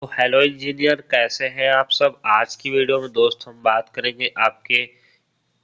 तो hello engineer, कैसे हैं आप सब। आज की वीडियो में दोस्त हम बात करेंगे आपके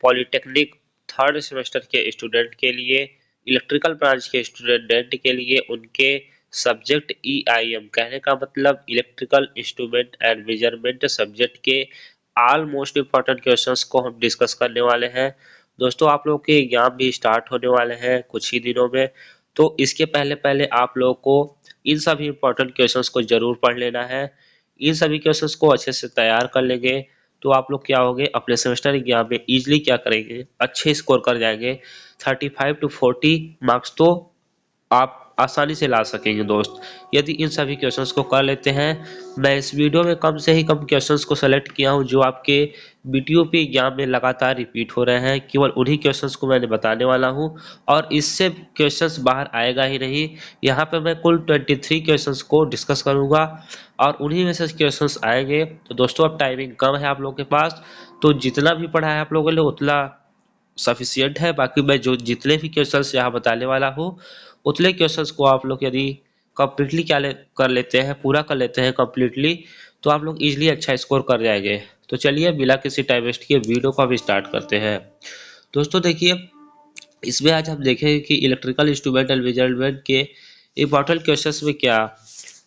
पॉलिटेक्निक थर्ड सेमेस्टर के स्टूडेंट के लिए, इलेक्ट्रिकल ब्रांच के स्टूडेंट के लिए उनके सब्जेक्ट ईआईएम, कहने का मतलब electrical instrument and measurement subject के ऑल मोस्ट इम्पोर्टेंट क्वेश्चंस को हम डिस्कस करने वाले हैं। दोस्तों, आप लोगों के एग्जाम भी स्टार्ट होने वाले हैं कुछ ही दिनों में, तो इसके पहले पहले आप लोगों को इन सभी इम्पोर्टेंट क्वेश्चंस को जरूर पढ़ लेना है। इन सभी क्वेश्चंस को अच्छे से तैयार कर लेंगे तो आप लोग क्या होंगे, अपने सेमेस्टर एग्जाम में इजीली क्या करेंगे, अच्छे स्कोर कर जाएंगे। 35 to 40 मार्क्स तो आप आसानी से ला सकेंगे दोस्त, यदि इन सभी क्वेश्चंस को कर लेते हैं। मैं इस वीडियो में कम से ही कम क्वेश्चंस को सेलेक्ट किया हूं जो आपके बीटीओपी एग्जाम में लगातार रिपीट हो रहे हैं, केवल उन्हीं क्वेश्चंस को मैंने बताने वाला हूं और इससे क्वेश्चंस बाहर आएगा ही नहीं। यहाँ पे मैं कुल 23 क्वेश्चंस को डिस्कस करूंगा और उन्हीं में से क्वेश्चंस आएंगे। तो दोस्तों, अब टाइमिंग कम है आप लोगों के पास, तो जितना भी पढ़ा है आप लोगों के लिए उतना सफिशियंट है। बाकी मैं जो जितने भी क्वेश्चंस यहाँ बताने वाला हूँ उतने क्वेश्चंस को आप लोग यदि कंप्लीटली कर लेते हैं, पूरा कर लेते हैं कंप्लीटली, तो आप लोग इजीली अच्छा स्कोर कर जाएंगे। तो चलिए बिना किसी टाइम वेस्ट किए वीडियो को भी स्टार्ट करते हैं। दोस्तों देखिए, इसमें आज हम देखेंगे कि इलेक्ट्रिकल इंस्ट्रूमेंट एंड मेजरमेंट के इंपॉर्टेंट क्वेश्चंस में क्या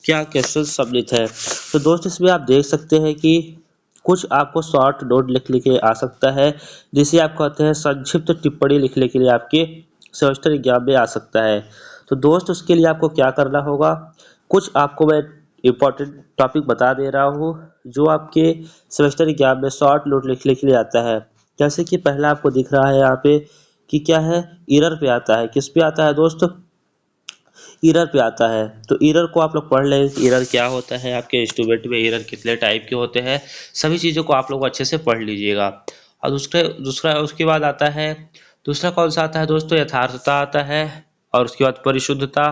क्या क्वेश्चन सम्मिलित है। तो दोस्त, इसमें आप देख सकते हैं कि कुछ आपको शॉर्ट नोट लिखने के लिए आ सकता है, जिसे आप कहते हैं संक्षिप्त टिप्पणी लिखने के लिए आपके सेमेस्टर एग्जाम में आ सकता है। तो दोस्त, उसके लिए आपको क्या करना होगा, कुछ आपको मैं इम्पोर्टेंट टॉपिक बता दे रहा हूँ जो आपके सेमेस्टर एग्जाम में शॉर्ट नोट लिखने के लिए आता है। जैसे कि पहला आपको दिख रहा है यहाँ पे कि क्या है, एरर पे आता है। किस पे आता है दोस्त, एरर पे आता है। तो एरर को आप लोग पढ़ लें, एरर क्या होता है, आपके इंस्ट्रूमेंट में एरर कितने टाइप के होते हैं, सभी चीज़ों को आप लोग अच्छे से पढ़ लीजिएगा। और दूसरा उसके बाद आता है, दूसरा कौन सा आता है दोस्तों, यथार्थता आता है। और उसके बाद परिशुद्धता,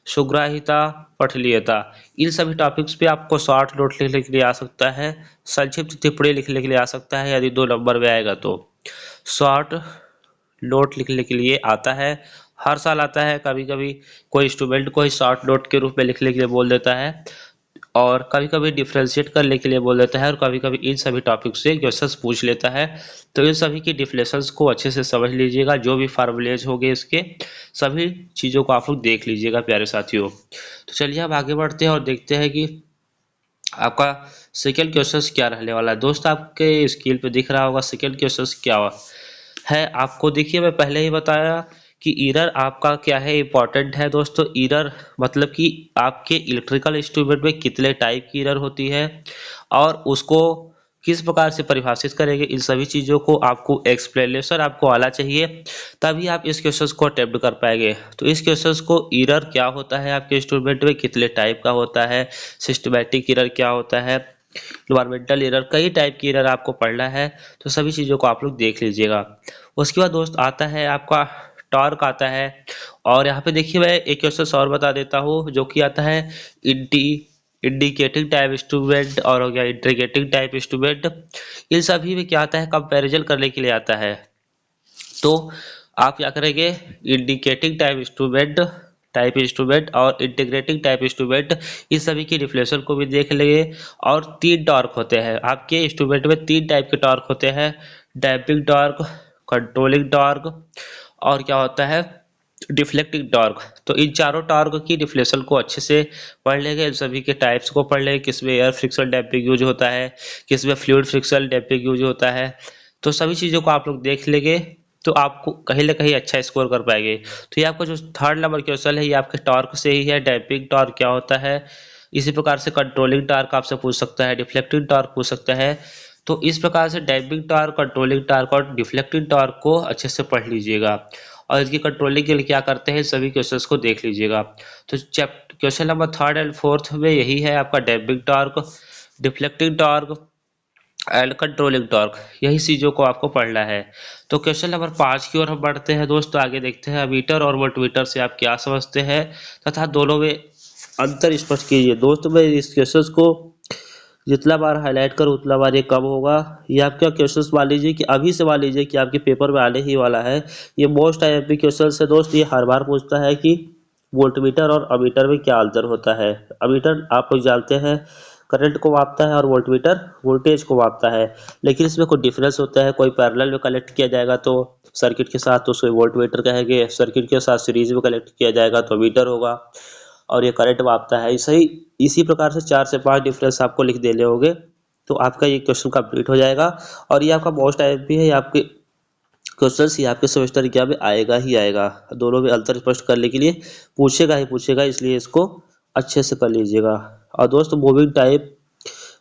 सुग्राहिता, पठनीयता। इन सभी टॉपिक्स पे आपको शॉर्ट नोट लिखने के लिए आ सकता है, संक्षिप्त टिप्पणी लिखने के लिए आ सकता है, यदि 2 नंबर में आएगा तो। शॉर्ट नोट लिखने के लिए आता है, हर साल आता है। कभी कभी कोई स्टूडेंट को ही शॉर्ट नोट के रूप में लिखने के लिए बोल देता है और कभी कभी डिफरेंशिएट करने के लिए बोल देता है और कभी कभी इन सभी टॉपिक से क्वेश्चंस पूछ लेता है। तो इन सभी की डिफिनेशंस को अच्छे से समझ लीजिएगा, जो भी फार्मूलेज होंगे इसके सभी चीज़ों को आप लोग देख लीजिएगा प्यारे साथियों। तो चलिए अब आगे बढ़ते हैं और देखते हैं कि आपका सेकेंड क्वेश्चन क्या रहने वाला है। दोस्त, आपके स्क्रीन पे दिख रहा होगा सेकेंड क्वेश्चन क्या है। आपको देखिए, मैं पहले ही बताया कि एरर आपका क्या है, इंपॉर्टेंट है दोस्तों। एरर मतलब कि आपके इलेक्ट्रिकल इंस्ट्रूमेंट में कितने टाइप की एरर होती है और उसको किस प्रकार से परिभाषित करेंगे, इन सभी चीज़ों को आपको एक्सप्लेनेशन आपको आना चाहिए, तभी आप इस क्वेश्चन को अटेम्प्ट कर पाएंगे। तो इस क्वेश्चन को एरर क्या होता है, आपके इंस्ट्रूमेंट में कितने टाइप का होता है, सिस्टमैटिक एरर क्या होता है, इन्वायरमेंटल एरर, कई टाइप की एरर आपको पढ़ना है। तो सभी चीज़ों को आप लोग देख लीजिएगा। उसके बाद दोस्त आता है आपका टॉर्क आता है। और यहाँ पे देखिए, मैं एक क्वेश्चन और बता देता हूँ जो कि आता है इंडिकेटिंग टाइप इंस्ट्रूमेंट और हो गया इंटीग्रेटिंग टाइप इंस्ट्रूमेंट। इन सभी में क्या आता है, कंपैरिजन करने के लिए आता है। तो आप क्या करेंगे, इंडिकेटिंग टाइप इंस्ट्रूमेंट और इंटीग्रेटिंग टाइप इंस्ट्रूमेंट, इस सभी की डिफिनेशन को भी देख लेंगे। और 3 टॉर्क होते हैं आपके इंस्ट्रूमेंट में, 3 टाइप के टॉर्क होते हैं, डैम्पिंग टॉर्क, कंट्रोलिंग टॉर्क और क्या होता है, डिफ्लेक्टिंग टॉर्क। तो इन चारों टॉर्क की डिफिनेशन को अच्छे से पढ़ लेंगे, इन सभी के टाइप्स को पढ़ लेंगे, किसमें एयर फ्रिक्शन डैम्पिंग यूज होता है, किसमें फ्लूइड फ्रिक्शन डैम्पिंग यूज होता है। तो सभी चीज़ों को आप लोग देख लेंगे तो आपको कहीं ना कहीं अच्छा स्कोर कर पाएंगे। तो ये आपका जो थर्ड नंबर क्वेश्चन है ये आपके टॉर्क से ही है, डैम्पिंग टॉर्क क्या होता है। इसी प्रकार से कंट्रोलिंग टॉर्क आपसे पूछ सकता है, डिफ्लेक्टिंग टॉर्क पूछ सकता है। तो इस प्रकार से डैम्पिंग टॉर्क, कंट्रोलिंग टॉर्क और डिफ्लेक्टिंग टॉर्क को अच्छे से पढ़ लीजिएगा और इसकी कंट्रोलिंग के लिए क्या करते हैं, सभी क्वेश्चंस को देख लीजिएगा। तो question number third and fourth में यही है आपका damping torque, deflecting torque and controlling torque, यही चीज़ों को आपको पढ़ना है। तो क्वेश्चन नंबर 5 की ओर हम बढ़ते हैं दोस्तों, आगे देखते हैं अमीटर और वोल्टमीटर से आप क्या समझते हैं तथा दोनों में अंतर स्पष्ट कीजिए। दोस्तों, मैं इस क्वेश्चन को जितना बार हाईलाइट करूँ उतना बार ये कम होगा। ये आपका क्वेश्चन मान लीजिए कि अभी से मान लीजिए कि आपके पेपर में आने ही वाला है। ये मोस्ट आईएमपी क्वेश्चन है दोस्त, ये हर बार पूछता है कि वोल्टमीटर और अमीटर में क्या अंतर होता है। अमीटर आप लोग जानते हैं करंट को मापता है और वोल्टमीटर वोल्टेज को मापता है। लेकिन इसमें कुछ डिफरेंस होता है, कोई पैरेलल में कनेक्ट किया जाएगा तो सर्किट के साथ तो उसे वोल्टमीटर कहेंगे, सर्किट के साथ सीरीज में कनेक्ट किया जाएगा तो मीटर होगा, और ये करंट मापता है। इसी प्रकार से 4 से 5 डिफरेंस आपको लिख देने होंगे तो आपका ये क्वेश्चन कंप्लीट हो जाएगा। और ये आपका मोस्ट टाइप भी है, ये आपके क्वेश्चन ही आपके सेमेस्टर एग्जाम में आएगा ही आएगा। दोनों में अंतर स्पष्ट करने के लिए पूछेगा ही पूछेगा, इसलिए इसको अच्छे से कर लीजिएगा। और दोस्त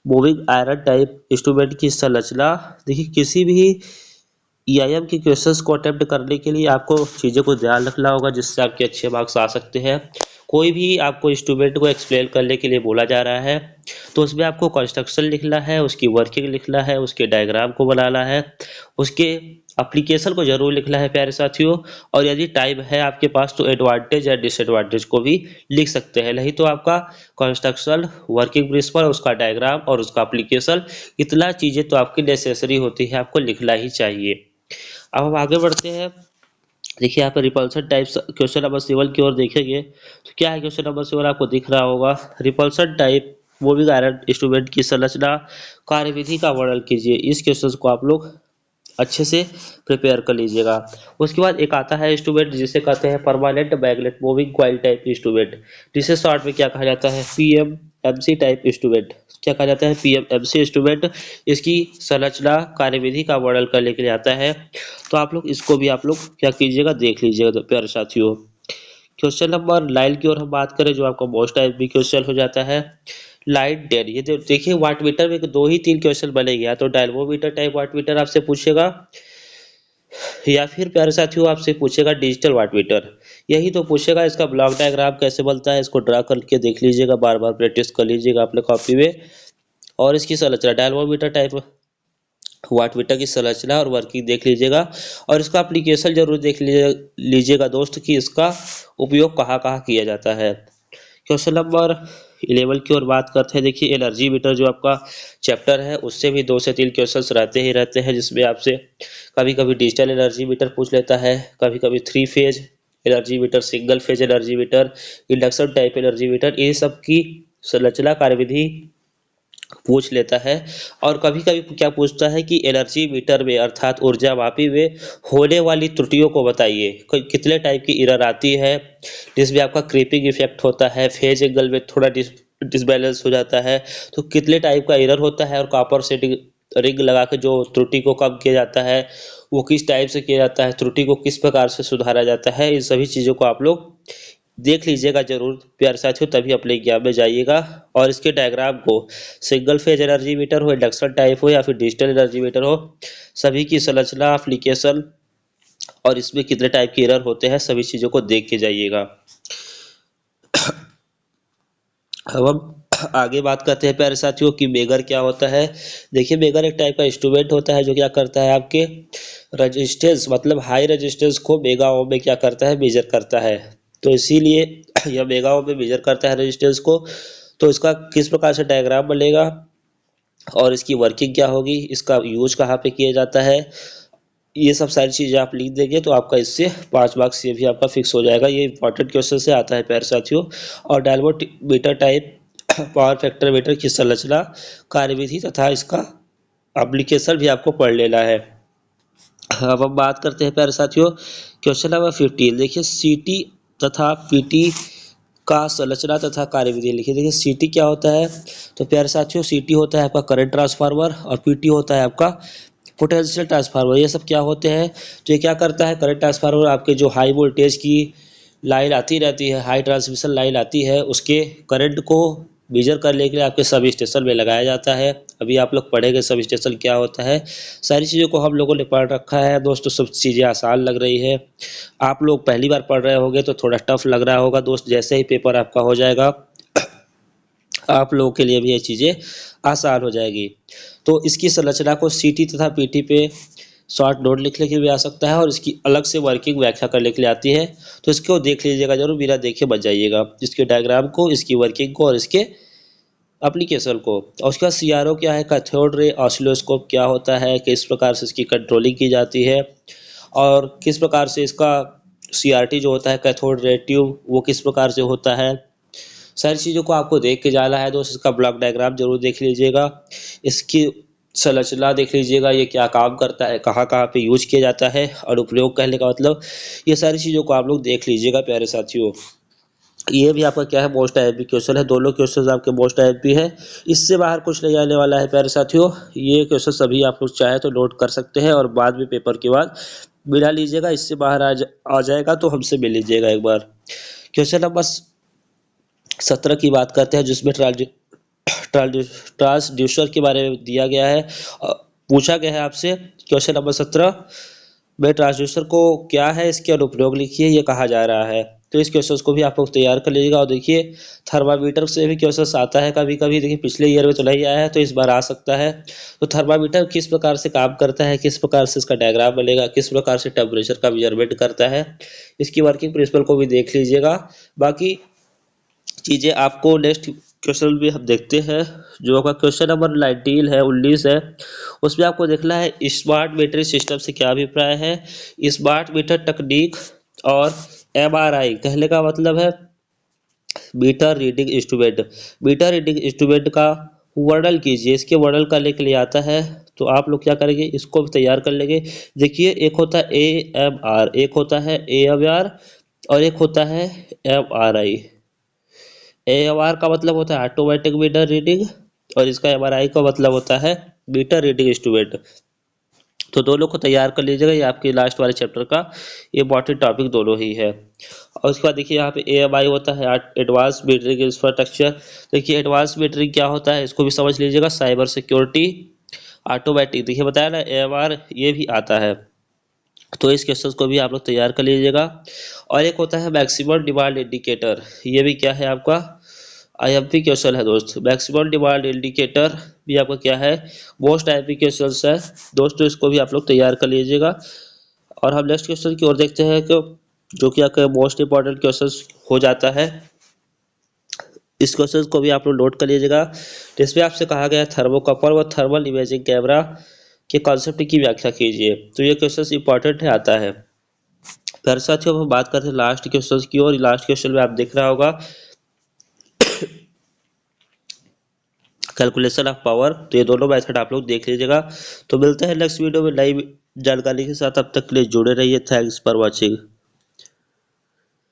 मूविंग आयरन टाइप इंस्ट्रूमेंट की संरचना, देखिए किसी भी ईआईएम के क्वेश्चंस को अटेम्प्ट करने के लिए आपको चीज़ों को ध्यान रखना होगा जिससे आपके अच्छे मार्क्स आ सकते हैं। कोई भी आपको इंस्ट्रूमेंट को एक्सप्लेन करने के लिए बोला जा रहा है तो उसमें आपको कंस्ट्रक्शन लिखना है, उसकी वर्किंग लिखना है, उसके डायग्राम को बनाना है, उसके एप्लीकेशन को जरूर लिखना है प्यारे साथियों। और यदि टाइम है आपके पास तो एडवांटेज या डिसएडवांटेज को भी लिख सकते हैं, नहीं तो आपका कंस्ट्रक्शन, वर्किंग प्रिंसिपल, उसका डायग्राम और उसका एप्लीकेशन, इतना चीज़ें तो आपकी नेसेसरी होती है, आपको लिखना ही चाहिए। अब हम आगे बढ़ते हैं। देखिए यहाँ पर रिपल्सन टाइप्स क्वेश्चन नंबर 7 की ओर देखेंगे तो क्या है क्वेश्चन नंबर 7, आपको दिख रहा होगा। Repulsion type moving iron instrument की संरचना कार्यविधि का वर्णन कीजिए। इस क्वेश्चन को आप लोग अच्छे से प्रिपेयर कर लीजिएगा। उसके बाद एक आता है इंस्ट्रूमेंट जिसे कहते हैं permanent magnet moving coil type instrument, जिसे शॉर्ट में क्या कहा जाता है, पीएमएमसी टाइप इंस्ट्रूमेंट। क्या कहा जाता है, पीएमएमसी इंस्ट्रूमेंट। इसकी संरचना कार्यविधि का वर्णन करने के लिए आता है। तो आप लोग इसको भी आप लोग क्या कीजिएगा, देख लीजिएगा तो प्यारे साथियों। क्वेश्चन नंबर 9 की ओर हम बात करें जो आपका मोस्ट टाइप भी क्वेश्चन हो जाता है। लाइट डेड, ये देखिए वाट मीटर में 2 ही 3 क्वेश्चन बनेगा, तो डायनमोमीटर टाइप वाट मीटर आपसे पूछेगा या फिर प्यारे साथियों आपसे पूछेगा डिजिटल वाट मीटर, यही तो पूछेगा। इसका ब्लॉक डायग्राम कैसे बनता है इसको ड्रा करके देख लीजिएगा, बार बार प्रैक्टिस कर लीजिएगा अपने कॉपी में। और इसकी संरचना डायनमोमीटर टाइप वाट मीटर की संरचना और वर्किंग देख लीजिएगा, और इसका एप्लीकेशन जरूर देख लीजिएगा दोस्त कि इसका उपयोग कहाँ कहाँ किया जाता है। क्वेश्चन नंबर 11 की ओर बात करते हैं। देखिए एनर्जी मीटर जो आपका चैप्टर है उससे भी 2 से 3 क्वेश्चंस रहते ही रहते हैं, जिसमें आपसे कभी कभी डिजिटल एनर्जी मीटर पूछ लेता है, कभी कभी 3 phase energy meter, single phase energy meter, induction type energy meter, ये सब की संरचना कार्यविधि पूछ लेता है। और कभी कभी क्या पूछता है कि एनर्जी मीटर में अर्थात ऊर्जा मापी में होने वाली त्रुटियों को बताइए, कितने टाइप की एरर आती है, जिसमें आपका क्रीपिंग इफेक्ट होता है, फेज एंगल में थोड़ा डिसबैलेंस हो जाता है, तो कितने टाइप का एरर होता है, और कॉपर सेटिंग रिंग लगा के जो त्रुटि को कम किया जाता है वो किस टाइप से किया जाता है, त्रुटि को किस प्रकार से सुधारा जाता है, इन सभी चीज़ों को आप लोग देख लीजिएगा जरूर प्यारे साथियों, तभी अपने एग्जाम में जाइएगा। और इसके डायग्राम को सिंगल फेज एनर्जी मीटर हो, इंडक्शन टाइप हो या फिर डिजिटल एनर्जी मीटर हो, सभी की संरचना, एप्लीकेशन और इसमें कितने टाइप के एरर होते हैं, सभी चीज़ों को देख के जाइएगा। अब हम आगे बात करते हैं प्यारे साथियों कि मेगर क्या होता है। देखिए मेगर एक टाइप का इंस्ट्रूमेंट होता है जो क्या करता है, आपके रेजिस्टेंस मतलब हाई रेजिस्टेंस को मेगा ओम में क्या करता है, मेजर करता है। तो इसीलिए यह मेगा ओम में मेजर करता है रेजिस्टेंस को। तो इसका किस प्रकार से डायग्राम बनेगा और इसकी वर्किंग क्या होगी, इसका यूज कहाँ पे किया जाता है, ये सब सारी चीज़ें आप लिख देंगे तो आपका इससे 5 मार्क्स ये भी आपका फिक्स हो जाएगा। ये इंपॉर्टेंट क्वेश्चन से आता है प्यारे साथियों। और dynamometer type power factor metre की संरचना, कार्यविधि तथा इसका एप्लीकेशन भी आपको पढ़ लेना है। अब हम बात करते हैं प्यारे साथियों क्वेश्चन नंबर 15। देखिए सीटी तथा पीटी का संरचना तथा कार्यविधि लिखिए। देखिए सीटी क्या होता है, तो प्यारे साथियों सीटी होता है आपका करंट ट्रांसफार्मर और पीटी होता है आपका पोटेंशियल ट्रांसफार्मर। ये सब क्या होते हैं, तो ये क्या करता है, करंट ट्रांसफार्मर आपके जो हाई वोल्टेज की लाइन आती रहती है, हाई ट्रांसमिशन लाइन आती है, उसके करंट को मेजर करने के लिए आपके सब स्टेशन में लगाया जाता है। अभी आप लोग पढ़ेंगे सब स्टेशन क्या होता है, सारी चीज़ों को हम लोगों ने पढ़ रखा है दोस्तों, सब चीज़ें आसान लग रही है। आप लोग पहली बार पढ़ रहे होंगे तो थोड़ा टफ लग रहा होगा दोस्त, जैसे ही पेपर आपका हो जाएगा आप लोगों के लिए भी ये चीज़ें आसान हो जाएगी। तो इसकी संरचना को सीटी तथा पीटी पे शॉर्ट नोट लिखने के लिए भी आ सकता है और इसकी अलग से वर्किंग व्याख्या करने के लिए आती है, तो इसको देख लीजिएगा जरूर, बिना देखे बच जाइएगा, इसके डायग्राम को, इसकी वर्किंग को और इसके एप्लीकेशन को। और उसके बाद सीआरओ क्या है, कैथोड रे ऑसिलोस्कोप क्या होता है, किस प्रकार से इसकी कंट्रोलिंग की जाती है, और किस प्रकार से इसका सीआरटी जो होता है कैथोड रे ट्यूब वो किस प्रकार से होता है, सारी चीज़ों को आपको देख के जाना है दोस्त। इसका ब्लॉक डायग्राम जरूर देख लीजिएगा, इसकी संरचना देख लीजिएगा, ये क्या काम करता है, कहाँ कहाँ पे यूज किया जाता है, और उपयोग कहने का मतलब ये सारी चीज़ों को आप लोग देख लीजिएगा प्यारे साथियों। ये भी आपका क्या है, मोस्ट आईएमपी क्वेश्चन है, दोनों क्वेश्चन आपके मोस्ट आईएमपी है, इससे बाहर कुछ नहीं आने वाला है प्यारे साथियों। ये क्वेश्चन सभी आप लोग चाहे तो नोट कर सकते हैं और बाद में पेपर के बाद मिला लीजिएगा, इससे बाहर आ जाएगा तो हमसे मिल लीजिएगा एक बार। क्वेश्चन नंबर 17 की बात करते हैं, जिसमें ट्रांसड्यूसर के बारे में दिया गया है। पूछा गया है आपसे क्वेश्चन नंबर 17 में ट्रांसड्यूसर को क्या है, इसके अनुप्रयोग लिखिए, ये कहा जा रहा है। तो इस क्वेश्चन को भी आप लोग तैयार कर लीजिएगा। और देखिए थर्मामीटर से भी क्वेश्चन आता है कभी कभी, देखिए पिछले ईयर में तो नहीं आया है तो इस बार आ सकता है। तो थर्मामीटर किस प्रकार से काम करता है, किस प्रकार से इसका डायग्राम बनेगा, किस प्रकार से टेम्परेचर का मेजरमेंट करता है, इसकी वर्किंग प्रिंसिपल को भी देख लीजिएगा। बाकी चीज़ें आपको नेक्स्ट क्वेश्चन भी हम देखते हैं, जो आपका क्वेश्चन नंबर 19 है। उसमें आपको देखना है स्मार्ट मीटर सिस्टम से क्या अभिप्राय है। स्मार्ट मीटर तकनीक और एमआरआई कहने का मतलब है meter reading instrument. Meter reading instrument का वर्णन कीजिए, इसके वर्णन करने के लिए आता है तो आप लोग क्या करेंगे, इसको भी तैयार कर लेंगे। देखिए एक होता है AMR, एक होता है AMR और एक होता है MRI। AMR का मतलब होता है ऑटोमेटिक मीटर रीडिंग और इसका MRI का मतलब होता है मीटर रीडिंग इंस्ट्रूमेंट। तो दोनों को तैयार कर लीजिएगा, ये आपके लास्ट वाले चैप्टर का इम्पॉर्टेंट टॉपिक दोनों ही है। और उसके बाद देखिए यहाँ पे AMI होता है एडवांस मीटरिंग इंफ्रास्ट्रक्चर। देखिए एडवांस मीटरिंग क्या होता है, इसको भी समझ लीजिएगा। साइबर सिक्योरिटी, ऑटोमेटिक, देखिए बताया ना AMR ये भी आता है, तो इस क्वेश्चन को भी आप लोग तैयार कर लीजिएगा। और एक होता है मैक्सिमम डिमांड इंडिकेटर, ये भी क्या है आपका आईएमपी क्वेश्चन है दोस्त। मैक्सिमम डिमांड इंडिकेटर भी आपका क्या है, मोस्ट आईएमपी क्वेश्चन है दोस्तों, इसको भी आप लोग तैयार कर लीजिएगा। और हम नेक्स्ट क्वेश्चन की ओर देखते हैं कि जो कि आपका मोस्ट इंपॉर्टेंट क्वेश्चन हो जाता है। इस क्वेश्चन को भी आप लोग नोट कर लीजिएगा, जिसमें आपसे कहा गया है थर्मोकपल व थर्मल इमेजिंग कैमरा के कॉन्सेप्ट की व्याख्या कीजिए। तो ये क्वेश्चन इंपॉर्टेंट है, आता है। फिर साथियों हम बात करते हैं लास्ट क्वेश्चन की ओर। लास्ट क्वेश्चन में आप देख रहा होगा कैलकुलेशन ऑफ पावर, तो ये दोनों मेथड आप लोग देख लीजिएगा। तो मिलते हैं नेक्स्ट वीडियो में नई जानकारी के साथ, अब तक के लिए जुड़े रहिए। Thanks for watching.